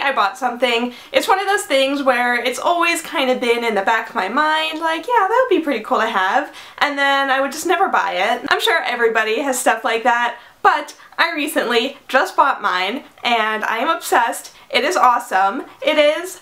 I bought something, it's one of those things where it's always kind of been in the back of my mind, like, yeah, that would be pretty cool to have, and then I would just never buy it. I'm sure everybody has stuff like that, but I recently just bought mine, and I am obsessed. It is awesome. It is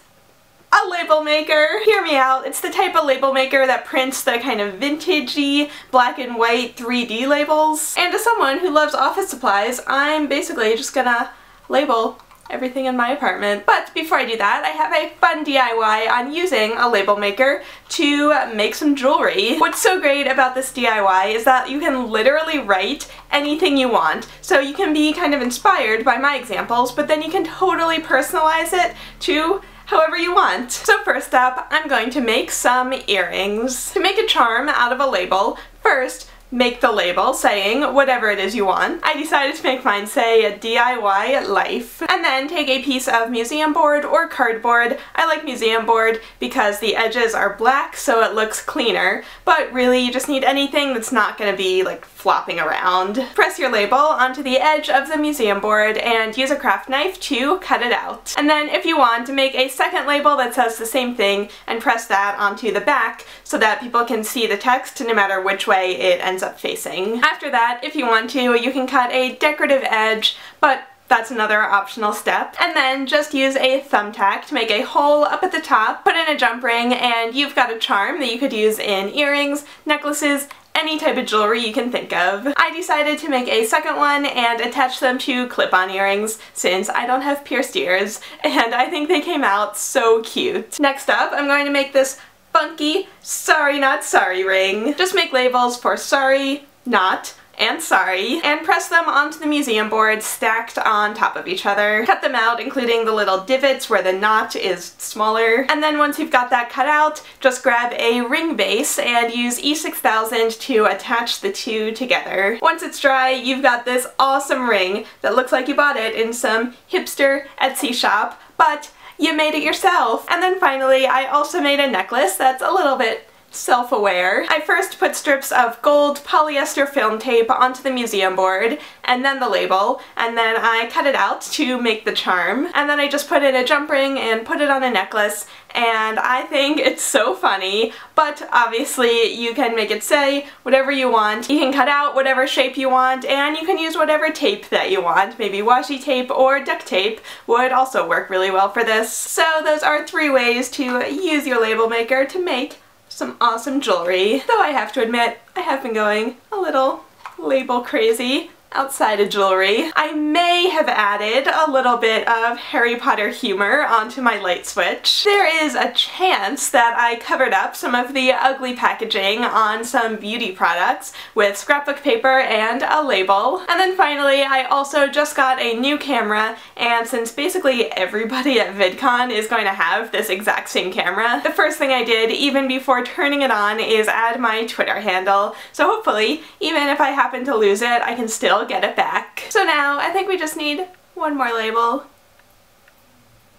a label maker. Hear me out. It's the type of label maker that prints the kind of vintagey black and white 3D labels. And as someone who loves office supplies, I'm basically just gonna label everything in my apartment. But before I do that, I have a fun DIY on using a label maker to make some jewelry. What's so great about this DIY is that you can literally write anything you want. So you can be kind of inspired by my examples, but then you can totally personalize it to however you want. So first up, I'm going to make some earrings. To make a charm out of a label, first make the label saying whatever it is you want. I decided to make mine say DIY life. And then take a piece of museum board or cardboard. I like museum board because the edges are black so it looks cleaner, but really you just need anything that's not going to be like flopping around. Press your label onto the edge of the museum board and use a craft knife to cut it out. And then if you want, to make a second label that says the same thing and press that onto the back so that people can see the text no matter which way it ends up facing. After that, if you want to, you can cut a decorative edge, but that's another optional step. And then just use a thumbtack to make a hole up at the top, put in a jump ring, and you've got a charm that you could use in earrings, necklaces, any type of jewelry you can think of. I decided to make a second one and attach them to clip-on earrings since I don't have pierced ears, and I think they came out so cute. Next up, I'm going to make this funky sorry not sorry ring. Just make labels for sorry, not, and sorry, and press them onto the museum board stacked on top of each other. Cut them out, including the little divots where the knot is smaller. And then once you've got that cut out, just grab a ring base and use E6000 to attach the two together. Once it's dry, you've got this awesome ring that looks like you bought it in some hipster Etsy shop, but you made it yourself. And then finally, I also made a necklace that's a little bit self-aware. I first put strips of gold polyester film tape onto the museum board, and then the label, and then I cut it out to make the charm, and then I just put in a jump ring and put it on a necklace, and I think it's so funny, but obviously you can make it say whatever you want. You can cut out whatever shape you want, and you can use whatever tape that you want. Maybe washi tape or duct tape would also work really well for this. So those are 3 ways to use your label maker to make some awesome jewelry. Though I have to admit, I have been going a little label crazy outside of jewelry. I may have added a little bit of Harry Potter humor onto my light switch. There is a chance that I covered up some of the ugly packaging on some beauty products with scrapbook paper and a label. And then finally, I also just got a new camera, and since basically everybody at VidCon is going to have this exact same camera, the first thing I did, even before turning it on, is add my Twitter handle. So hopefully, even if I happen to lose it, I can still get it back. So now I think we just need one more label.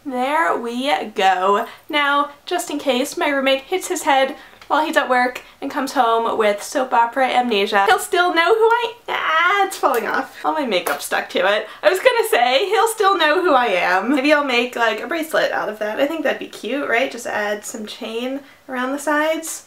There we go. Now, just in case my roommate hits his head while he's at work and comes home with soap opera amnesia, he'll still know who it's falling off. All my makeup stuck to it. I was gonna say, he'll still know who I am. Maybe I'll make like a bracelet out of that. I think that'd be cute, right? Just add some chain around the sides.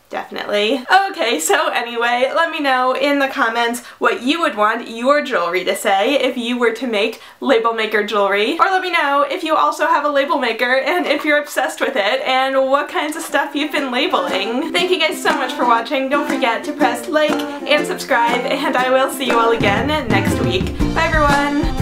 Definitely. Okay, so anyway, let me know in the comments what you would want your jewelry to say if you were to make label maker jewelry. Or let me know if you also have a label maker and if you're obsessed with it and what kinds of stuff you've been labeling. Thank you guys so much for watching. Don't forget to press like and subscribe, and I will see you all again next week. Bye everyone!